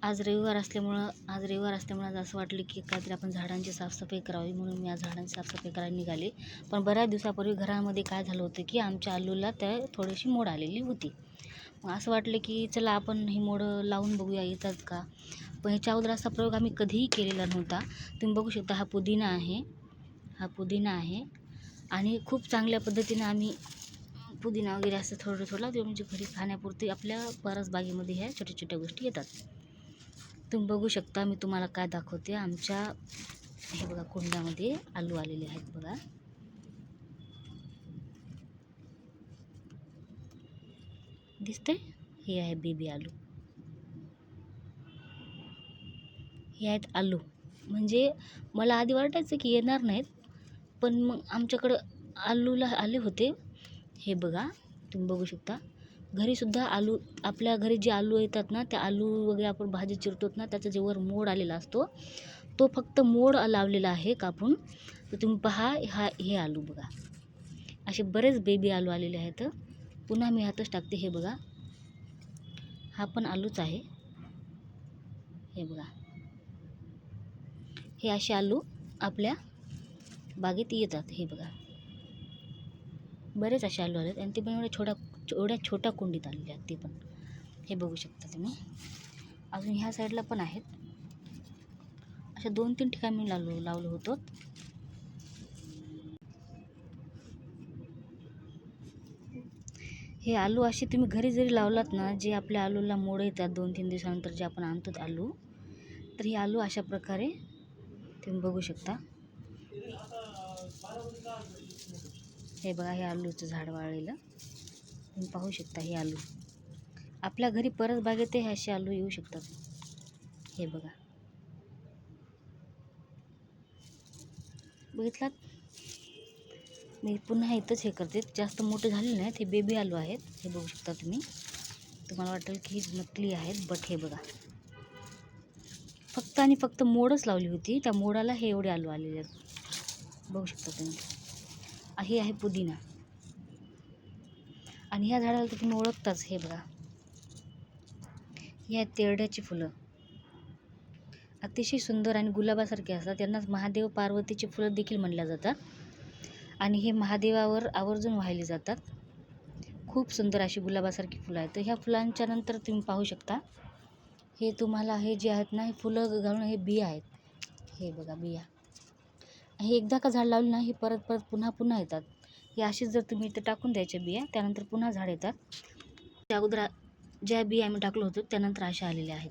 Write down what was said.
आज रविवार असल्यामुळं आज असं वाटलं की काहीतरी आपण झाडांची साफसफाई करावी, म्हणून मी आज झाडांची साफसफाई करायला निघाले. पण बऱ्याच दिवसापूर्वी घरामध्ये काय झालं होतं की आमच्या आलूला त्या थोडीशी मोड आलेली होती. मग असं वाटलं की चला आपण ही मोडं लावून बघूया येतात का. पण ह्याच्या अगोदर असा प्रयोग आम्ही कधीही केलेला नव्हता. तुम्ही बघू शकता हा पुदिना आहे आणि खूप चांगल्या पद्धतीनं आम्ही पुदिना वगैरे असं थोडं लावतो, म्हणजे घरी खाण्यापुरती आपल्या परसबागेमध्ये ह्या छोट्या छोट्या गोष्टी येतात. तुम्ही बघू शकता, मी तुम्हाला काय दाखवते. आमच्या हे बघा कुंडामध्ये आलू आलेले आहेत बघा. दिसतंय? हे आहे बेबी आलू. हे आहेत आलू. म्हणजे मला आधी वाटायचं की येणार नाहीत, पण मग आमच्याकडं आलूला आले होते. हे बघा, तुम्ही बघू शकता. घरीसुद्धा आलू, आपल्या घरी जे आलू येतात ना, त्या आलू वगैरे आपण भाजी चिरतोत ना, त्याचा जे वर मोड आलेला असतो, तो फक्त मोड लावलेला आहे कापून. तर तुम्ही पहा, हे आलू बघा, असे बरेच बेबी आलू आलेले आहेत. पुन्हा मी हातच टाकते. हे बघा, हा पण आलूच आहे. हे बघा, हे असे आलू आपल्या बागेत येतात. हे बघा, बरेच असे आलू आलेत आणि ते पण एवढ्या छोट्या कुंडीत आलेले आहेत ते पण. हे बघू शकता तुम्ही. अजून ह्या साईडला पण आहेत. अशा 2-3 ठिकाणी मी लावलं होतं. हे आलू असे तुम्ही घरी जरी लावलात ना, जे आपल्या आलूला मोड येतात 2-3 दिवसानंतर जे आपण आणतो आलू, तर हे आलू अशा प्रकारे तुम्ही बघू शकता. हे बघा, हे आलूचं झाड वाळलेलं तुम्ही पाहू शकता. हे आलू आपल्या घरी परसबागेत हे असे आलू येऊ शकतात. हे बघा, बघितलात? मी पुन्हा इथंच हे करते. जास्त मोठे झालेले नाहीत, हे बेबी आलू आहेत. हे बघू शकता तुम्ही. तुम्हाला वाटेल की ही नकली आहेत, बट हे बघा, फक्त आणि फक्त मोडच लावली होती. त्या मोडाला हे एवढे आलू आलेले आहेत. बघू शकता तुम्ही. हे आहे पुदिना आणि ह्या झाडाला तर तुम्ही ओळखताच. हे बघा, ही आहेत तेरड्याची फुलं. अतिशय सुंदर आणि गुलाबासारखे असतात. त्यांनाच महादेव पार्वतीची फुलं देखील म्हणल्या जातात आणि हे महादेवावर आवर्जून वाहिले जातात. खूप सुंदर अशी गुलाबासारखी फुलं आहेत. तर ह्या फुलांच्या नंतर तुम्ही पाहू शकता, हे तुम्हाला हे जे आहेत ना, हे फुलं घालून हे बिया आहेत. हे बघा, बिया. हे एकदा का झाड लावलं ना, हे परत पुन्हा येतात. हे अशीच जर तुम्ही इथं टाकून द्यायच्या बिया, त्यानंतर पुन्हा झाड येतात. त्या अगोदर ज्या बिया आम्ही टाकलो होतो त्यानंतर अशा आलेल्या आहेत.